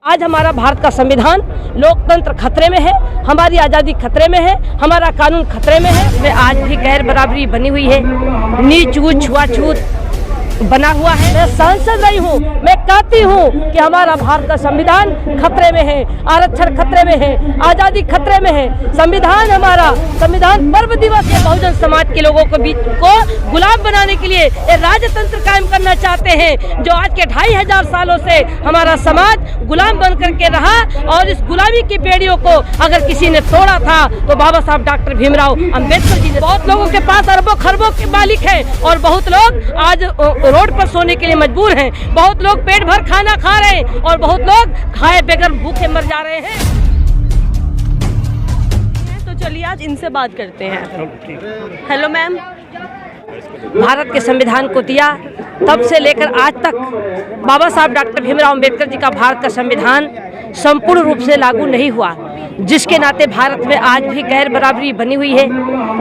आज हमारा भारत का संविधान, लोकतंत्र खतरे में है, हमारी आज़ादी खतरे में है, हमारा कानून खतरे में है। में आज भी गैर बराबरी बनी हुई है, नीच ऊंच छुआछूत बना हुआ है। मैं सांसद रही हूँ, मैं कहती हूँ कि हमारा भारत का संविधान खतरे में है, आरक्षण खतरे में है, आज़ादी खतरे में है। संविधान हमारा संविधान पर्व दिवस है। बहुजन समाज के लोगों को बीच को गुलाम बनाने के लिए ये राजतंत्र कायम करना चाहते हैं, जो आज के 2500 सालों से हमारा समाज गुलाम बन करके रहा। और इस गुलामी की बेड़ियों को अगर किसी ने तोड़ा था तो बाबा साहब डॉक्टर भीमराव अंबेडकर जी ने। बहुत लोगों के पास अरबों खरबों के मालिक हैं और बहुत लोग आज रोड पर सोने के लिए मजबूर हैं। बहुत लोग पेट भर खाना खा रहे हैं और बहुत लोग खाए बगैर भूखे मर जा रहे हैं। तो चलिए आज इनसे बात करते हैं। Hello ma'am. भारत के संविधान को दिया तब से लेकर आज तक बाबा साहब डॉक्टर भीमराव अंबेडकर जी का भारत का संविधान संपूर्ण रूप से लागू नहीं हुआ, जिसके नाते भारत में आज भी गैर बराबरी बनी हुई है,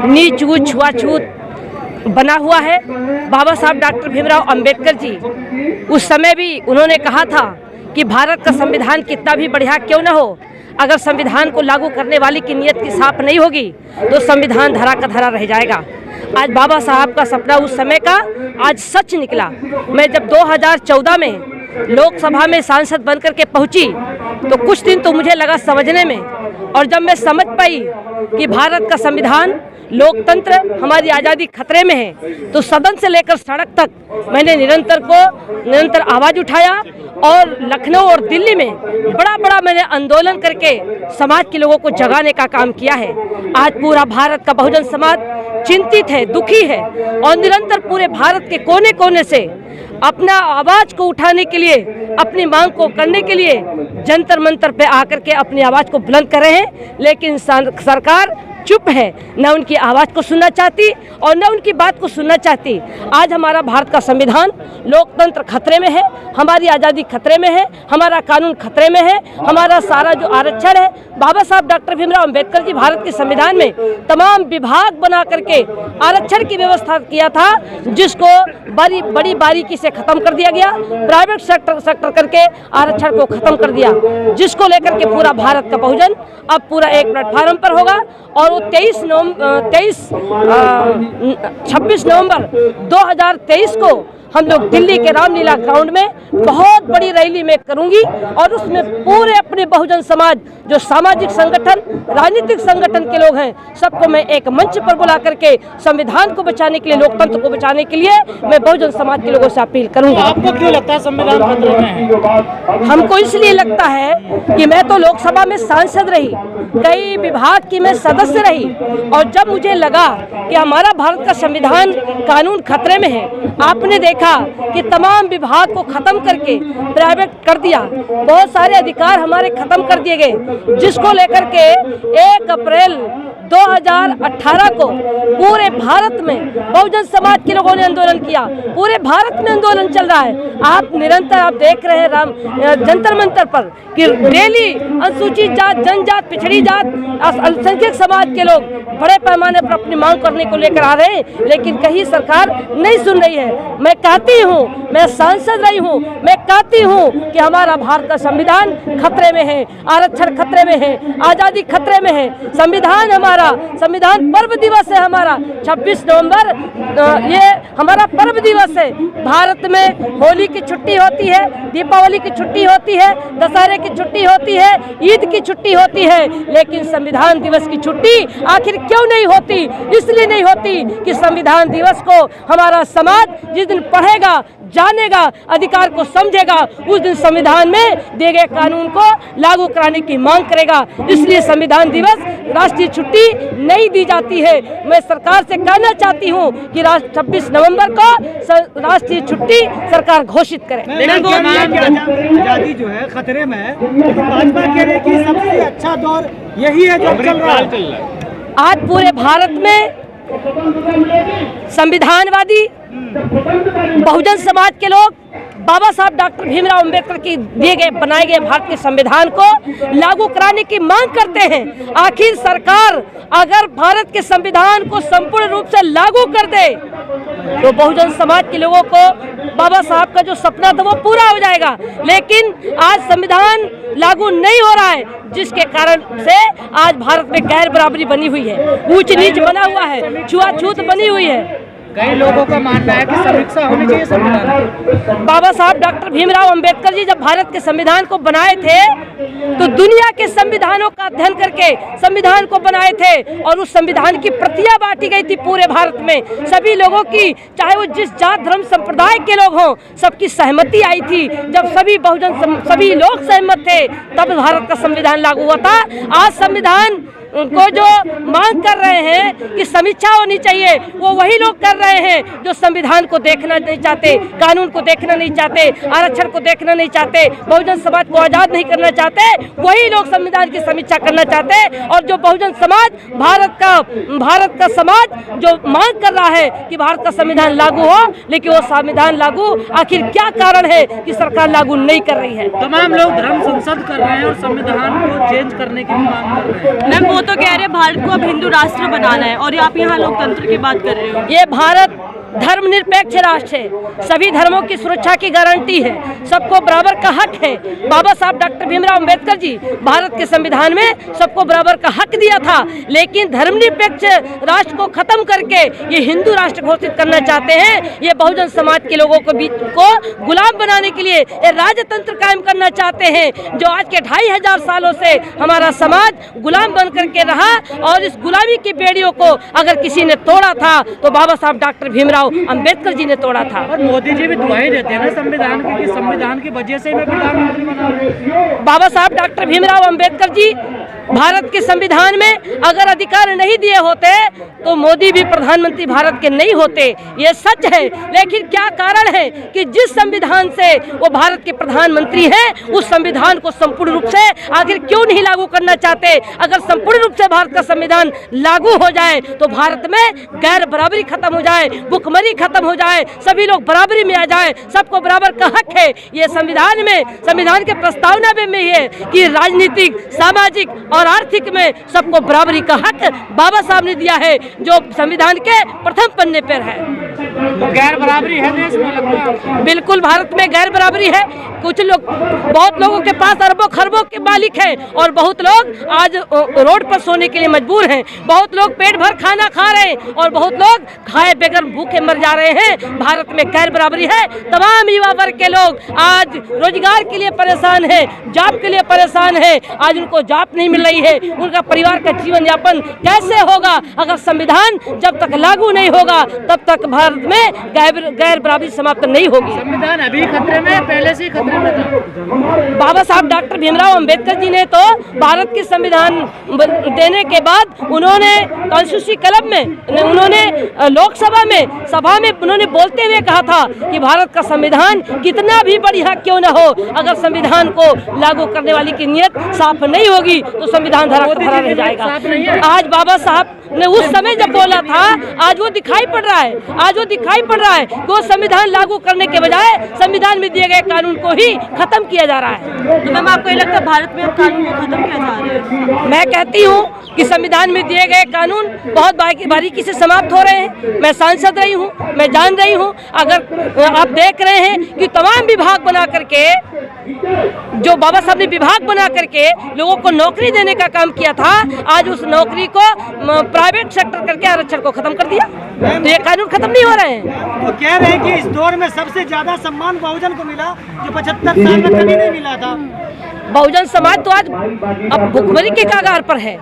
नीच ऊंच छुआछूत बना हुआ है। बाबा साहब डॉक्टर भीमराव अंबेडकर जी उस समय भी उन्होंने कहा था कि भारत का संविधान कितना भी बढ़िया क्यों न हो, अगर संविधान को लागू करने वाली की नीयत की साफ नहीं होगी तो संविधान धरा का धरा रह जाएगा। आज बाबा साहब का सपना उस समय का आज सच निकला। मैं जब 2014 में लोकसभा में सांसद बनकर के पहुंची तो कुछ दिन तो मुझे लगा समझने में, और जब मैं समझ पाई कि भारत का संविधान, लोकतंत्र, हमारी आज़ादी खतरे में है, तो सदन से लेकर सड़क तक मैंने निरंतर आवाज़ उठाया और लखनऊ और दिल्ली में बड़ा मैंने आंदोलन करके समाज के लोगों को जगाने का काम किया है। आज पूरा भारत का बहुजन समाज चिंतित है, दुखी है और निरंतर पूरे भारत के कोने कोने से अपना आवाज़ को उठाने के लिए, अपनी मांग को करने के लिए जंतर मंतर पे आकर के अपनी आवाज़ को बुलंद कर रहे हैं। लेकिन सरकार चुप है, न उनकी आवाज़ को सुनना चाहती और न उनकी बात को सुनना चाहती। आज हमारा भारत का संविधान, लोकतंत्र खतरे में है, हमारी आज़ादी खतरे में है, हमारा कानून खतरे में है, हमारा सारा जो आरक्षण है, बाबा साहब डॉक्टर भीमराव अंबेडकर जी भारत के संविधान में तमाम विभाग बना करके आरक्षण की व्यवस्था किया था, जिसको बड़ी बारीकी से ख़त्म कर दिया गया। प्राइवेट सेक्टर करके आरक्षण को ख़त्म कर दिया, जिसको लेकर के पूरा भारत का बहुजन अब पूरा एक प्लेटफार्म पर होगा। और वो 26 नवंबर 2023 को हम लोग दिल्ली के रामलीला ग्राउंड में बहुत बड़ी रैली में करूंगी और उसमें पूरे अपने बहुजन समाज, जो सामाजिक संगठन, राजनीतिक संगठन के लोग हैं, सबको मैं एक मंच पर बुला करके संविधान को बचाने के लिए, लोकतंत्र को बचाने के लिए मैं बहुजन समाज के लोगों से अपील करूंगा। आपको क्यों लगता है संविधान खतरे में है? हमको इसलिए लगता है कि मैं तो लोकसभा में सांसद रही, कई विभाग की मैं सदस्य रही, और जब मुझे लगा कि हमारा भारत का संविधान कानून खतरे में है, आपने देखा कि तमाम विभाग को खत्म करके प्राइवेट कर दिया, बहुत सारे अधिकार हमारे खत्म कर दिए गए, जिसको लेकर के 1 अप्रैल 2018 को पूरे भारत में बहुजन समाज के लोगों ने आंदोलन किया। पूरे भारत में आंदोलन चल रहा है। आप निरंतर देख रहे हैं जंतर मंतर पर कि डेली अनुसूचित जात, जनजात, पिछड़ी जात, अल्पसंख्यक समाज के लोग बड़े पैमाने पर अपनी मांग करने को लेकर आ रहे हैं, लेकिन कहीं सरकार नहीं सुन रही है। मैं कहती हूँ, मैं सांसद रही हूँ, मैं कहती हूँ कि हमारा भारत का संविधान खतरे में है, आरक्षण खतरे में है, आज़ादी खतरे में है। संविधान संविधान पर्व दिवस है हमारा 26 नवंबर, ये हमारा पर्व दिवस है। भारत में होली की छुट्टी होती है, दीपावली की छुट्टी होती है, दशहरे की छुट्टी होती है, ईद की छुट्टी होती है, लेकिन संविधान दिवस की छुट्टी आखिर क्यों नहीं होती? इसलिए नहीं होती कि संविधान दिवस को हमारा समाज जिस दिन पढ़ेगा, जानेगा, अधिकार को समझेगा, उस दिन संविधान में दिए गए कानून को लागू कराने की मांग करेगा। इसलिए संविधान दिवस राष्ट्रीय छुट्टी नहीं दी जाती है। मैं सरकार से कहना चाहती हूँ कि 26 नवंबर को राष्ट्रीय छुट्टी सरकार घोषित करे। आजादी जो है खतरे में है, भाजपा कह रही है कि सबसे अच्छा दौर यही है जो चल रहा है। आज पूरे भारत में संविधानवादी, बहुजन समाज के लोग बाबा साहब डॉक्टर भीमराव अंबेडकर की दिए गए बनाए गए भारत के संविधान को लागू कराने की मांग करते हैं। आखिर सरकार अगर भारत के संविधान को संपूर्ण रूप से लागू कर दे तो बहुजन समाज के लोगों को बाबा साहब का जो सपना था वो पूरा हो जाएगा। लेकिन आज संविधान लागू नहीं हो रहा है, जिसके कारण से आज भारत में गैर बराबरी बनी हुई है, ऊंच नीच बना हुआ है, छुआछूत बनी हुई है। कई लोगों का मानना है कि समीक्षा होनी चाहिए संविधान की। बाबा साहब डॉक्टर भीमराव अंबेडकर जी जब भारत के संविधान को बनाए थे तो दुनिया के संविधानों का अध्ययन करके संविधान को बनाए थे और उस संविधान की प्रतियां बांटी गई थी पूरे भारत में। सभी लोगों की, चाहे वो जिस जात धर्म संप्रदाय के लोग हों, सबकी सहमति आई थी। जब सभी लोग सहमत थे तब भारत का संविधान लागू हुआ था। आज संविधान को जो मांग कर रहे हैं कि समीक्षा होनी चाहिए, वो वही लोग कर रहे हैं जो संविधान को देखना नहीं चाहते, कानून को देखना नहीं चाहते, आरक्षण को देखना नहीं चाहते, बहुजन समाज को आजाद नहीं करना चाहते। वही लोग संविधान की समीक्षा करना चाहते हैं। और जो बहुजन समाज भारत का समाज जो मांग कर रहा है कि भारत का संविधान लागू हो, लेकिन वो संविधान लागू आखिर क्या कारण है कि सरकार लागू नहीं कर रही है। तमाम लोग धर्म संसद कर रहे हैं और संविधान को चेंज करने की मांग कर रहे हैं। मैम, वो तो कह रहे हैं भारत को अब हिंदू राष्ट्र बनाना है और आप यहाँ लोकतंत्र की बात कर रहे हो। ये भारत धर्मनिरपेक्ष राष्ट्र है, सभी धर्मों की सुरक्षा की गारंटी है, सबको बराबर का हक है। बाबा साहब डॉक्टर भीमराव अंबेडकर जी भारत के संविधान में सबको बराबर का हक दिया था, लेकिन धर्मनिरपेक्ष राष्ट्र को खत्म करके ये हिंदू राष्ट्र घोषित करना चाहते हैं। ये बहुजन समाज के लोगों को बीच को गुलाम बनाने के लिए ये राजतंत्र कायम करना चाहते हैं। जो आज के 2500 सालों से हमारा समाज गुलाम बन करके रहा और इस गुलामी की बेड़ियों को अगर किसी ने तोड़ा था तो बाबा साहब डॉक्टर भीमराव अंबेडकर जी ने तोड़ा था। और मोदी जी भी दुआई देते हैं ना संविधान की कि संविधान की वजह से मैं प्रधानमंत्री बना। बाबा साहब डॉक्टर भीमराव अंबेडकर जी भारत के संविधान में अगर अधिकार नहीं दिए होते तो मोदी भी प्रधानमंत्री भारत के नहीं होते, ये सच है। लेकिन क्या कारण है कि जिस संविधान से वो भारत के प्रधानमंत्री हैं उस संविधान को संपूर्ण रूप से आखिर क्यों नहीं लागू करना चाहते? अगर संपूर्ण रूप से भारत का संविधान लागू हो जाए तो भारत में गैर बराबरी खत्म हो जाए, भुखमरी खत्म हो जाए, सभी लोग बराबरी में आ जाए, सबको बराबर का हक है। ये संविधान के प्रस्तावना में है कि राजनीतिक, सामाजिक और आर्थिक में सबको बराबरी का हक बाबा साहब ने दिया है, जो संविधान के प्रथम पन्ने पर है। तो गैर बराबरी है देश में लगता है? बिल्कुल भारत में गैर बराबरी है। कुछ लोग, बहुत लोगों के पास अरबों खरबों के मालिक हैं और बहुत लोग आज रोड पर सोने के लिए मजबूर हैं। बहुत लोग पेट भर खाना खा रहे हैं और बहुत लोग खाए बगैर भूखे मर जा रहे हैं। भारत में गैर बराबरी है। तमाम युवा वर्ग के लोग आज रोजगार के लिए परेशान हैं, जॉब के लिए परेशान हैं। आज उनको जॉब नहीं मिल रही है, उनका परिवार का जीवन यापन कैसे होगा? अगर संविधान जब तक लागू नहीं होगा तब तक भारत में गैर बराबरी समाप्त नहीं होगी। संविधान अभी खतरे में, पहले से खतरे में था। बाबा साहब डॉक्टर भीमराव अंबेडकर जी ने तो भारत के संविधान देने के बाद उन्होंने कॉन्स्टिट्यूशन क्लब में, उन्होंने लोकसभा में, सभा में उन्होंने बोलते हुए कहा था कि भारत का संविधान कितना भी बढ़िया क्यों न हो, अगर संविधान को लागू करने वाली की नीयत साफ नहीं होगी तो संविधान धरा रह जाएगा। आज बाबा साहब ने उस समय जब बोला था, आज वो दिखाई पड़ रहा है, आज वो दिखाई पड़ रहा है कि वो संविधान लागू करने के बजाय संविधान में दिए गए कानून को ही खत्म किया जा रहा है। तो मैम, आपको ये लगता है भारत में अब कानून को खत्म किया जा रहा है? मैं कहती हूँ कि संविधान में दिए गए कानून बहुत बारीकी से समाप्त हो रहे हैं। मैं सांसद रही हूँ, मैं जान रही हूँ। अगर आप देख रहे हैं कि तमाम विभाग बना करके, जो बाबा साहब ने विभाग बना करके लोगों को नौकरी देने का काम किया था, आज उस नौकरी को प्राइवेट सेक्टर करके आरक्षण को खत्म कर दिया। तो ये कानून खत्म नहीं हो रहे हैं। तो कह रहे हैं कि इस दौर में सबसे ज्यादा सम्मान बहुजन को मिला, जो 75 साल में कभी नहीं मिला था। बहुजन समाज तो आज अब भुखमरी के कगार पर है।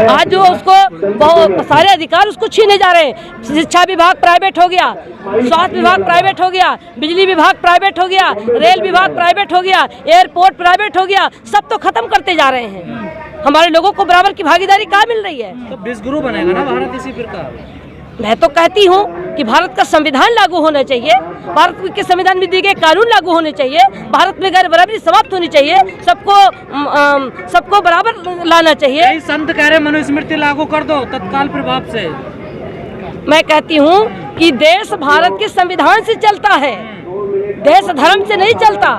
आज जो उसको सारे अधिकार उसको छीने जा रहे हैं। शिक्षा विभाग प्राइवेट हो गया, स्वास्थ्य विभाग प्राइवेट हो गया, बिजली विभाग प्राइवेट हो गया, रेल विभाग प्राइवेट हो गया, एयरपोर्ट प्राइवेट हो गया, सब तो खत्म करते जा रहे हैं। हमारे लोगों को बराबर की भागीदारी कहाँ मिल रही है? तो विश्वगुरु बनेगा ना भारत इसी प्रकार। मैं तो कहती हूँ कि भारत का संविधान लागू होना चाहिए, भारत के संविधान में दिए गए कानून लागू होने चाहिए, भारत में गैर बराबरी समाप्त होनी चाहिए, सबको बराबर लाना चाहिए। संत कह रहे मनुस्मृति लागू कर दो तत्काल प्रभाव से। मैं कहती हूँ कि देश भारत के संविधान से चलता है, देश धर्म से नहीं चलता,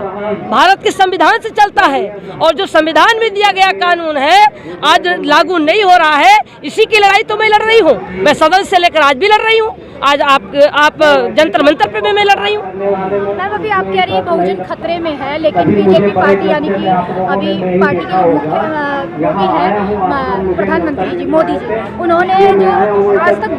भारत के संविधान से चलता है। और जो संविधान में दिया गया कानून है आज लागू नहीं हो रहा है, इसी की लड़ाई तो मैं लड़ रही हूँ। मैं सदन से लेकर आज भी लड़ रही हूँ, आज आप जंतर मंतर पे भी मैं लड़ रही हूँ। मैम अभी आप कह रही है बहुजन खतरे में है, लेकिन बीजेपी पार्टी यानी कि अभी पार्टी के मुख्य वो भी है प्रधानमंत्री जी मोदी जी, उन्होंने जो आज तक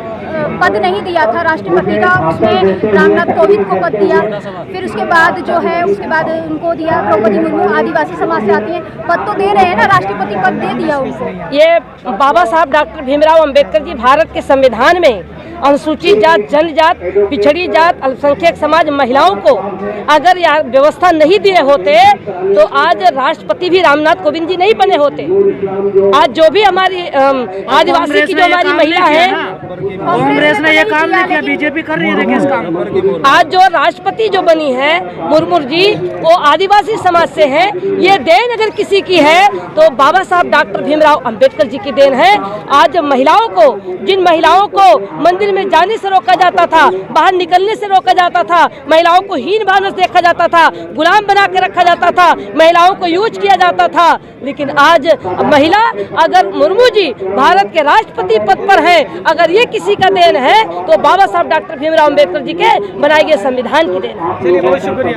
पद नहीं दिया था राष्ट्रपति का, उसमें रामनाथ कोविंद को पद दिया। फिर उसके बाद जो है उसके बाद उनको दिया द्रौपदी मुर्मू, आदिवासी समाज से आती हैं, पद तो दे रहे हैं ना, राष्ट्रपति पद दे दिया उनको। ये बाबा साहब डॉक्टर भीमराव अंबेडकर जी भारत के संविधान में अनुसूचित जात, जनजात, पिछड़ी जात, अल्पसंख्यक समाज, महिलाओं को अगर यह व्यवस्था नहीं दिए होते तो आज राष्ट्रपति भी रामनाथ कोविंद जी नहीं बने होते। आज जो भी हमारी आदिवासी की जो हमारी महिला है, कांग्रेस ने ये काम नहीं किया, बीजेपी कर रही है देखिए इस काम। आज जो राष्ट्रपति जो बनी है मुर्मू जी, वो आदिवासी समाज से है। ये देन अगर किसी की है तो बाबा साहब डॉक्टर भीमराव अंबेडकर जी की देन है। आज महिलाओं को, जिन महिलाओं को मंदिर में जाने से रोका जाता था, बाहर निकलने से रोका जाता था, महिलाओं को हीन भावना से देखा जाता था, गुलाम बना के रखा जाता था, महिलाओं को यूज किया जाता था, लेकिन आज महिला अगर मुर्मू जी भारत के राष्ट्रपति पद पर हैं, अगर ये किसी का देन है तो बाबा साहब डॉक्टर भीमराव अंबेडकर जी के बनाए गए संविधान की देन है। चलिए बहुत शुक्रिया।